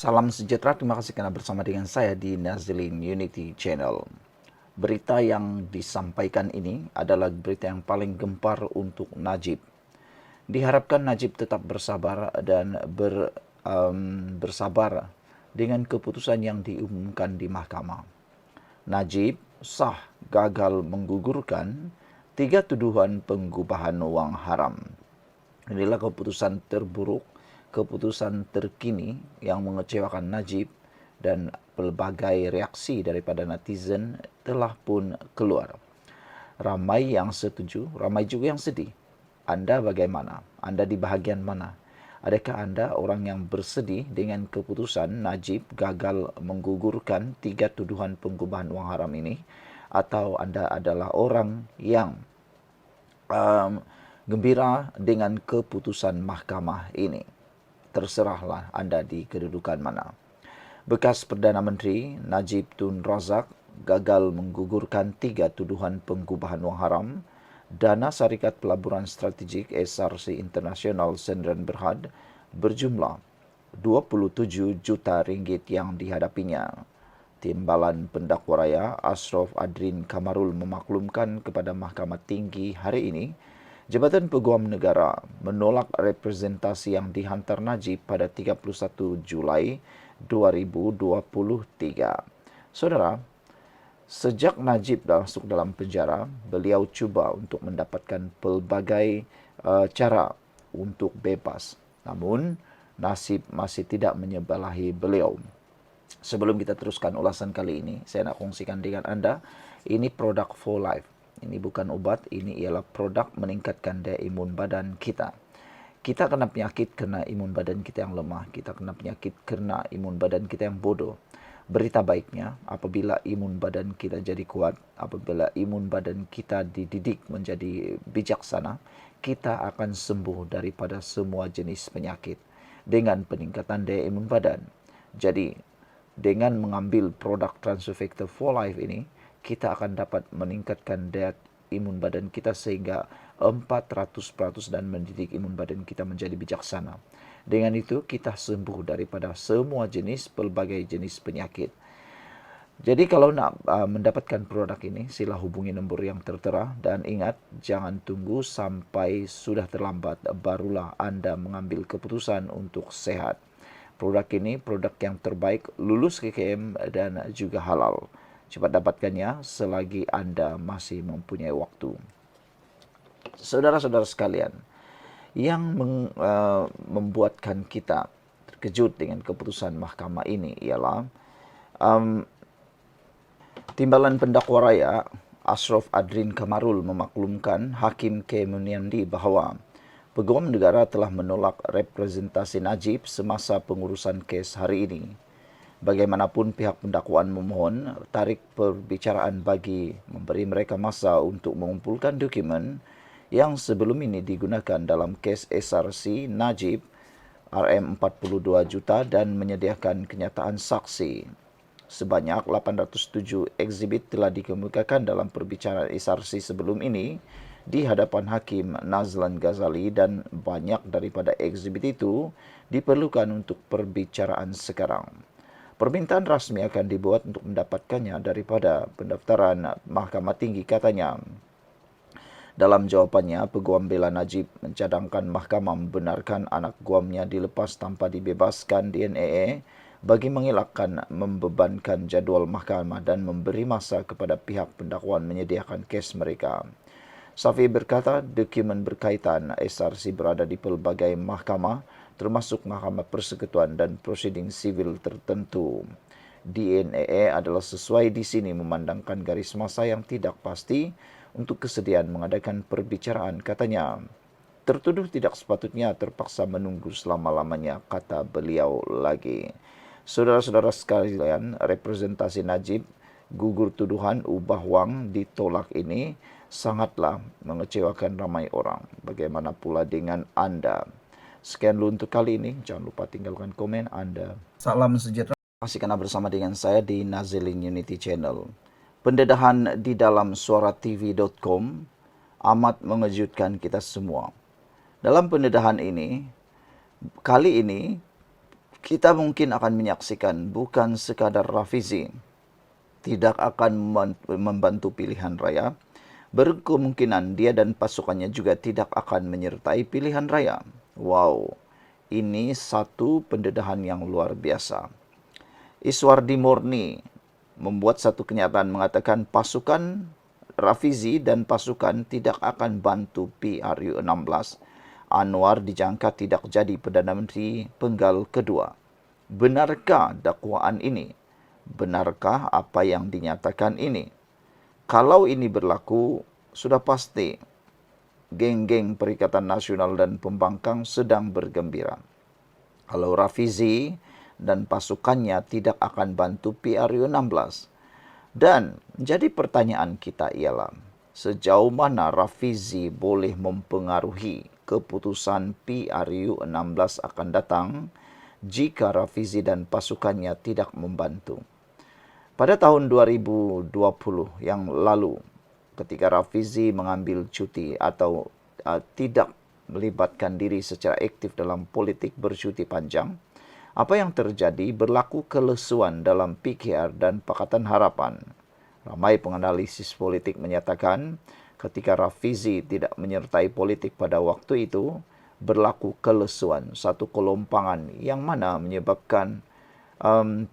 Salam sejahtera, terima kasih karena bersama dengan saya di Nazilin Unity Channel. Berita yang disampaikan ini adalah berita yang paling gempar untuk Najib. Diharapkan Najib tetap bersabar dan bersabar dengan keputusan yang diumumkan di mahkamah. Najib sah gagal menggugurkan 3 tuduhan penggubahan wang haram. Inilah keputusan terburuk, keputusan terkini yang mengecewakan Najib, dan pelbagai reaksi daripada netizen telah pun keluar. Ramai yang setuju, ramai juga yang sedih. Anda bagaimana? Anda di bahagian mana? Adakah Anda orang yang bersedih dengan keputusan Najib gagal menggugurkan 3 tuduhan penggubahan wang haram ini? Atau Anda adalah orang yang gembira dengan keputusan mahkamah ini? Terserahlah Anda di kedudukan mana. Bekas Perdana Menteri Najib Tun Razak gagal menggugurkan 3 tuduhan penggubahan wang haram. Dana Syarikat Pelaburan Strategik SRC Internasional Sdn Bhd berjumlah 27 juta ringgit yang dihadapinya. Timbalan Pendakwa Raya Ashraf Adrin Kamarul memaklumkan kepada Mahkamah Tinggi hari ini, Jabatan Peguam Negara menolak representasi yang dihantar Najib pada 31 Julai 2023. Saudara, sejak Najib masuk dalam penjara, beliau cuba untuk mendapatkan pelbagai cara untuk bebas. Namun, nasib masih tidak menyebelahi beliau. Sebelum kita teruskan ulasan kali ini, saya nak kongsikan dengan Anda, ini produk For Life. Ini bukan obat, ini ialah produk meningkatkan daya imun badan kita. Kita kena penyakit kerana imun badan kita yang lemah. Kita kena penyakit kerana imun badan kita yang bodoh. Berita baiknya, apabila imun badan kita jadi kuat, apabila imun badan kita dididik menjadi bijaksana, kita akan sembuh daripada semua jenis penyakit dengan peningkatan daya imun badan. Jadi, dengan mengambil produk Transfecta For Life ini, kita akan dapat meningkatkan daya imun badan kita sehingga 400% dan mendidik imun badan kita menjadi bijaksana. Dengan itu, kita sembuh daripada semua jenis, pelbagai jenis penyakit. Jadi kalau nak mendapatkan produk ini, sila hubungi nombor yang tertera dan ingat, jangan tunggu sampai sudah terlambat barulah Anda mengambil keputusan untuk sehat. Produk ini produk yang terbaik, lulus KKM dan juga halal. Cepat dapatkannya selagi Anda masih mempunyai waktu. Saudara-saudara sekalian, yang membuatkan kita terkejut dengan keputusan mahkamah ini ialah Timbalan Pendakwa Raya Ashraf Adrin Kamarul memaklumkan Hakim K. Muniandi bahawa Peguam Negara telah menolak representasi Najib semasa pengurusan kes hari ini. Bagaimanapun pihak pendakwaan memohon tarik perbicaraan bagi memberi mereka masa untuk mengumpulkan dokumen yang sebelum ini digunakan dalam kes SRC Najib RM42 juta dan menyediakan kenyataan saksi. Sebanyak 807 eksibit telah dikemukakan dalam perbicaraan SRC sebelum ini di hadapan Hakim Nazlan Ghazali dan banyak daripada eksibit itu diperlukan untuk perbicaraan sekarang. Permintaan rasmi akan dibuat untuk mendapatkannya daripada pendaftaran Mahkamah Tinggi, katanya. Dalam jawapannya, Peguam Bela Najib mencadangkan mahkamah membenarkan anak guamnya dilepas tanpa dibebaskan DNAA bagi mengelakkan membebankan jadual mahkamah dan memberi masa kepada pihak pendakwaan menyediakan kes mereka. Safi berkata, dokumen berkaitan SRC berada di pelbagai mahkamah, termasuk Mahkamah Persekutuan dan prosiding sivil tertentu. DNAA adalah sesuai di sini memandangkan garis masa yang tidak pasti untuk kesediaan mengadakan perbicaraan, katanya. Tertuduh tidak sepatutnya terpaksa menunggu selama-lamanya, kata beliau lagi. Saudara-saudara sekalian, representasi Najib gugur tuduhan ubah wang ditolak ini sangatlah mengecewakan ramai orang. Bagaimana pula dengan Anda? Sekian dulu untuk kali ini. Jangan lupa tinggalkan komen Anda. Salam sejahtera. Masih kena bersama dengan saya di Nazilin Unity Channel. Pendedahan di dalam suaratv.com amat mengejutkan kita semua. Dalam pendedahan ini, kali ini kita mungkin akan menyaksikan bukan sekadar Rafizi tidak akan membantu pilihan raya, berkemungkinan dia dan pasukannya juga tidak akan menyertai pilihan raya. Wow, ini satu pendedahan yang luar biasa. Iswardi Murni membuat satu kenyataan mengatakan pasukan Rafizi dan pasukan tidak akan bantu PRU-16. Anwar dijangka tidak jadi Perdana Menteri penggal kedua. Benarkah dakwaan ini? Benarkah apa yang dinyatakan ini? Kalau ini berlaku, sudah pasti geng-geng Perikatan Nasional dan Pembangkang sedang bergembira. Kalau Rafizi dan pasukannya tidak akan bantu PRU-16. Dan jadi pertanyaan kita ialah, sejauh mana Rafizi boleh mempengaruhi keputusan PRU-16 akan datang jika Rafizi dan pasukannya tidak membantu? Pada tahun 2020 yang lalu, ketika Rafizi mengambil cuti atau tidak melibatkan diri secara aktif dalam politik bercuti panjang, apa yang terjadi? Berlaku kelesuan dalam PKR dan Pakatan Harapan. Ramai penganalisis politik menyatakan ketika Rafizi tidak menyertai politik pada waktu itu, berlaku kelesuan, satu kelompangan yang mana menyebabkan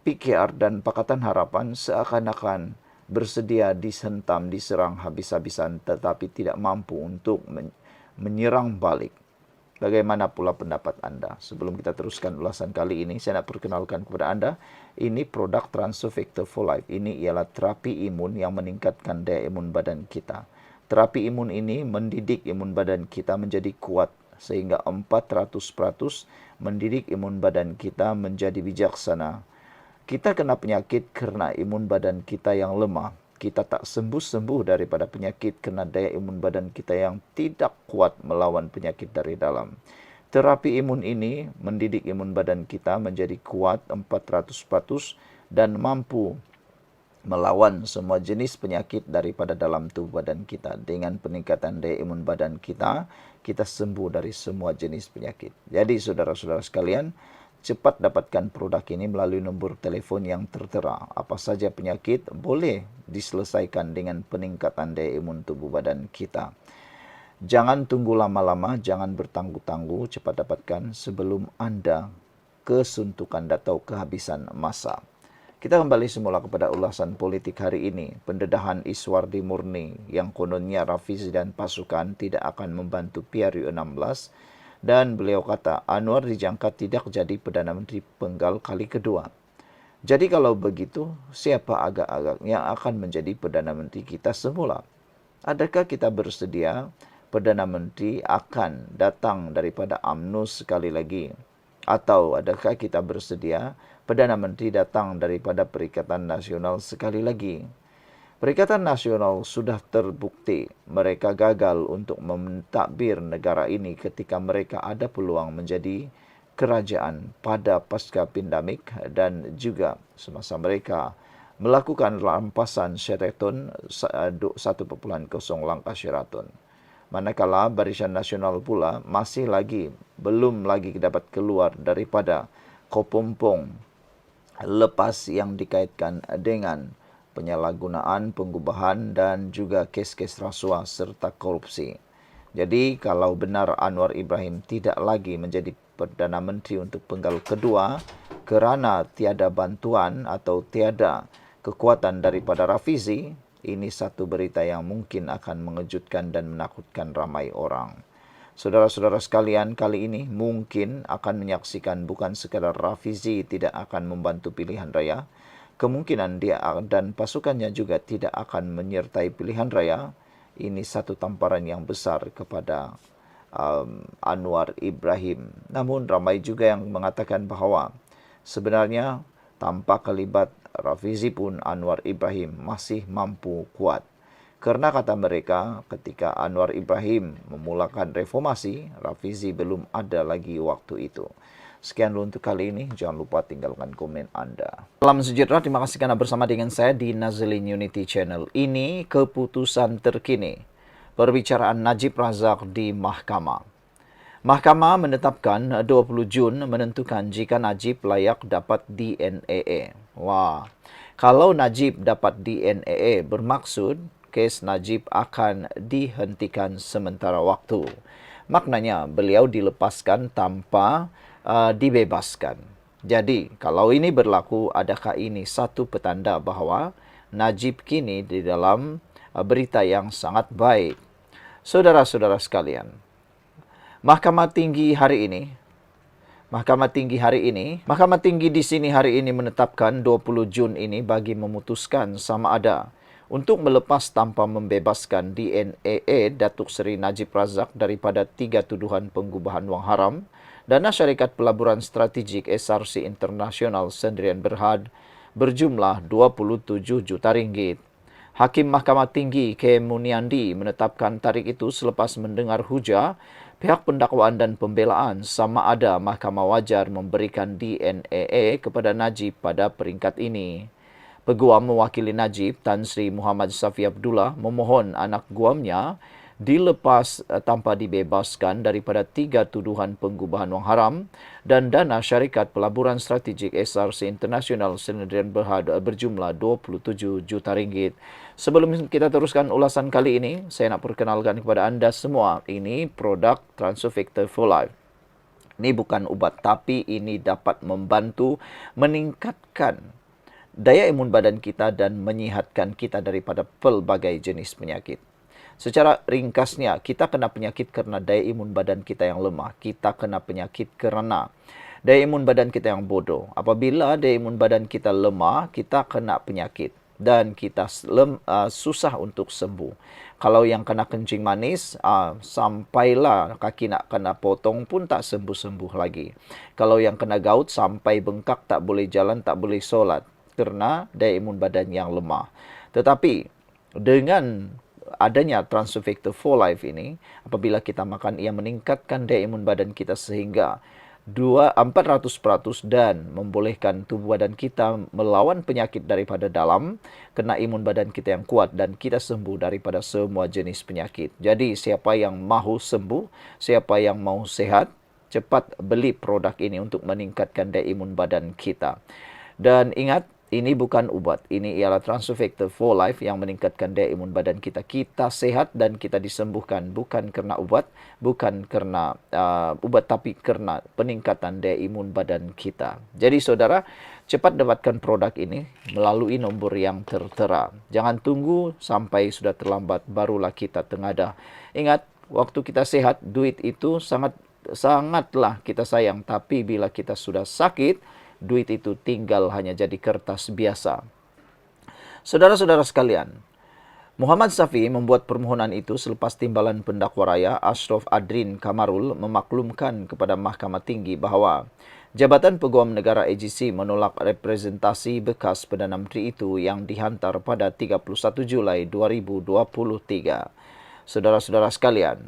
PKR dan Pakatan Harapan seakan-akan bersedia disentam, diserang habis-habisan tetapi tidak mampu untuk menyerang balik. Bagaimana pula pendapat Anda? Sebelum kita teruskan ulasan kali ini, saya nak perkenalkan kepada Anda, ini produk Transfer Factor for Life. Ini ialah terapi imun yang meningkatkan daya imun badan kita. Terapi imun ini mendidik imun badan kita menjadi kuat sehingga 400% mendidik imun badan kita menjadi bijaksana. Kita kena penyakit kerana imun badan kita yang lemah. Kita tak sembuh-sembuh daripada penyakit kerana daya imun badan kita yang tidak kuat melawan penyakit dari dalam. Terapi imun ini mendidik imun badan kita menjadi kuat 400% dan mampu melawan semua jenis penyakit daripada dalam tubuh badan kita. Dengan peningkatan daya imun badan kita, kita sembuh dari semua jenis penyakit. Jadi saudara-saudara sekalian, cepat dapatkan produk ini melalui nombor telefon yang tertera. Apa saja penyakit boleh diselesaikan dengan peningkatan daya imun tubuh badan kita. Jangan tunggu lama-lama, jangan bertangguh-tangguh, cepat dapatkan sebelum Anda kesuntukan atau kehabisan masa. Kita kembali semula kepada ulasan politik hari ini. Pendedahan Iswardi Murni yang kononnya Rafizi dan pasukan tidak akan membantu PRU-16. Dan beliau kata Anwar dijangka tidak jadi Perdana Menteri penggal kali kedua. Jadi kalau begitu, siapa agak-agak yang akan menjadi Perdana Menteri kita semula? Adakah kita bersedia Perdana Menteri akan datang daripada UMNO sekali lagi? Atau adakah kita bersedia Perdana Menteri datang daripada Perikatan Nasional sekali lagi? Perikatan Nasional sudah terbukti mereka gagal untuk mentadbir negara ini ketika mereka ada peluang menjadi kerajaan pada pasca pandemik dan juga semasa mereka melakukan rampasan Sheraton 1.0 langkah Sheraton. Manakala Barisan Nasional pula masih lagi belum lagi dapat keluar daripada kopompong lepas yang dikaitkan dengan penyalahgunaan, pengubahan dan juga kes-kes rasuah serta korupsi. Jadi kalau benar Anwar Ibrahim tidak lagi menjadi Perdana Menteri untuk penggal kedua kerana tiada bantuan atau tiada kekuatan daripada Rafizi, ini satu berita yang mungkin akan mengejutkan dan menakutkan ramai orang. Saudara-saudara sekalian, kali ini mungkin akan menyaksikan bukan sekadar Rafizi tidak akan membantu pilihan raya, kemungkinan dia dan pasukannya juga tidak akan menyertai pilihan raya. Ini satu tamparan yang besar kepada Anwar Ibrahim. Namun ramai juga yang mengatakan bahawa sebenarnya tanpa kelibat Rafizi pun Anwar Ibrahim masih mampu kuat. Kerana kata mereka ketika Anwar Ibrahim memulakan reformasi, Rafizi belum ada lagi waktu itu. Sekian dulu untuk kali ini. Jangan lupa tinggalkan komen Anda. Salam sejahtera. Terima kasih kerana bersama dengan saya di Nazlin Unity Channel. Ini keputusan terkini perbicaraan Najib Razak di mahkamah. Mahkamah menetapkan 20 Jun menentukan jika Najib layak dapat DNAA. Wah, kalau Najib dapat DNAA bermaksud kes Najib akan dihentikan sementara waktu. Maknanya beliau dilepaskan tanpa dibebaskan. Jadi, kalau ini berlaku, adakah ini satu petanda bahawa Najib kini di dalam berita yang sangat baik? Saudara-saudara sekalian, Mahkamah Tinggi di sini hari ini menetapkan 20 Jun ini bagi memutuskan sama ada untuk melepas tanpa membebaskan DNAA Datuk Seri Najib Razak daripada 3 tuduhan penggubahan wang haram dana syarikat pelaburan strategik SRC Internasional Sdn Berhad berjumlah 27 juta ringgit. Hakim Mahkamah Tinggi K. Muniandi menetapkan tarikh itu selepas mendengar hujah pihak pendakwaan dan pembelaan sama ada mahkamah wajar memberikan DNAA kepada Najib pada peringkat ini. Peguam mewakili Najib, Tan Sri Muhammad Safi Abdullah, memohon anak guamnya dilepas tanpa dibebaskan daripada 3 tuduhan penggubahan wang haram dan dana syarikat pelaburan strategik SRC Internasional Sdn Berhad berjumlah 27 juta ringgit. Sebelum kita teruskan ulasan kali ini, saya nak perkenalkan kepada anda semua, ini produk Transovector for Life. Ini bukan ubat, tapi ini dapat membantu meningkatkan daya imun badan kita dan menyihatkan kita daripada pelbagai jenis penyakit. Secara ringkasnya, kita kena penyakit kerana daya imun badan kita yang lemah. Kita kena penyakit kerana daya imun badan kita yang bodoh. Apabila daya imun badan kita lemah, kita kena penyakit dan kita susah untuk sembuh. Kalau yang kena kencing manis, sampailah kaki nak kena potong pun tak sembuh-sembuh lagi. Kalau yang kena gout, sampai bengkak tak boleh jalan, tak boleh solat kerana daya imun badan yang lemah. Tetapi dengan adanya Transovector for Life ini, apabila kita makan, ia meningkatkan daya imun badan kita sehingga 400% dan membolehkan tubuh badan kita melawan penyakit daripada dalam, kena imun badan kita yang kuat dan kita sembuh daripada semua jenis penyakit. Jadi siapa yang mahu sembuh, siapa yang mahu sehat, cepat beli produk ini untuk meningkatkan daya imun badan kita. Dan ingat, ini bukan ubat. Ini ialah Transovector for Life yang meningkatkan daya imun badan kita. Kita sehat dan kita disembuhkan bukan kerana ubat, bukan kerana ubat, tapi kerana peningkatan daya imun badan kita. Jadi saudara, cepat dapatkan produk ini melalui nombor yang tertera. Jangan tunggu sampai sudah terlambat barulah kita tengadah. Ingat, waktu kita sehat, duit itu sangatlah kita sayang. Tapi bila kita sudah sakit, duit itu tinggal hanya jadi kertas biasa. Saudara-saudara sekalian, Muhammad Safi membuat permohonan itu selepas timbalan pendakwa raya Ashraf Adrin Kamarul memaklumkan kepada Mahkamah Tinggi bahawa Jabatan Peguam Negara AGC menolak representasi bekas Perdana Menteri itu yang dihantar pada 31 Julai 2023. Saudara-saudara sekalian,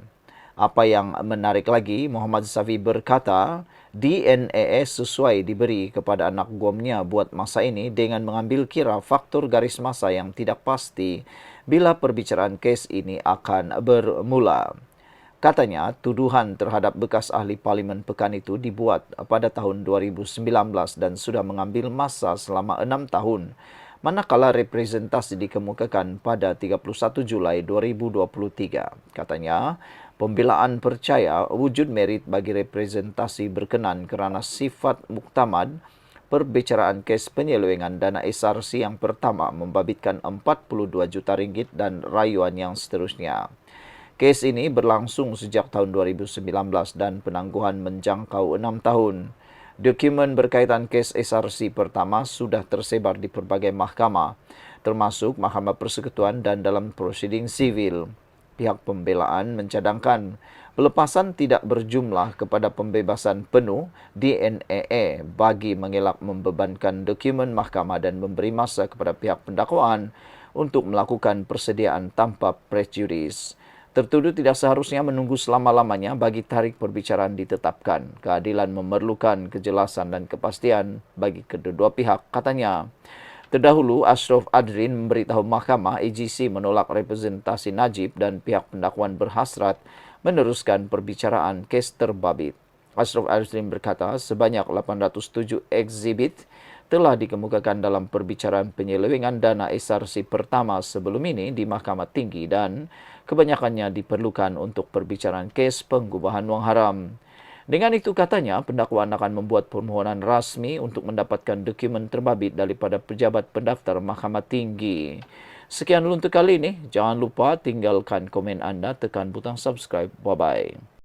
apa yang menarik lagi, Muhammad Safi berkata, DNAA sesuai diberi kepada anak guamnya buat masa ini dengan mengambil kira faktor garis masa yang tidak pasti bila perbicaraan kes ini akan bermula. Katanya, tuduhan terhadap bekas ahli parlimen pekan itu dibuat pada tahun 2019 dan sudah mengambil masa selama 6 tahun. Manakala representasi dikemukakan pada 31 Julai 2023. Katanya, pembelaan percaya wujud merit bagi representasi berkenan kerana sifat muktamad perbicaraan kes penyelewengan dana SRC yang pertama membabitkan 42 juta ringgit dan rayuan yang seterusnya. Kes ini berlangsung sejak tahun 2019 dan penangguhan menjangkau 6 tahun. Dokumen berkaitan kes SRC pertama sudah tersebar di pelbagai mahkamah, termasuk Mahkamah Persekutuan dan dalam prosiding sivil. Pihak pembelaan mencadangkan pelepasan tidak berjumlah kepada pembebasan penuh DNAA bagi mengelak membebankan dokumen mahkamah dan memberi masa kepada pihak pendakwaan untuk melakukan persediaan tanpa prejudis. Tertuduh tidak seharusnya menunggu selama-lamanya bagi tarikh perbicaraan ditetapkan. Keadilan memerlukan kejelasan dan kepastian bagi kedua pihak, katanya. Terdahulu, Ashraf Adrin memberitahu mahkamah AGC menolak representasi Najib dan pihak pendakwaan berhasrat meneruskan perbicaraan kes terbabit. Ashraf Adrin berkata sebanyak 807 eksibit telah dikemukakan dalam perbicaraan penyelewengan dana SRC pertama sebelum ini di Mahkamah Tinggi dan kebanyakannya diperlukan untuk perbicaraan kes pengubahan wang haram. Dengan itu katanya, pendakwaan akan membuat permohonan rasmi untuk mendapatkan dokumen terbabit daripada pejabat pendaftar Mahkamah Tinggi. Sekian dulu untuk kali ini. Jangan lupa tinggalkan komen anda, tekan butang subscribe. Bye-bye.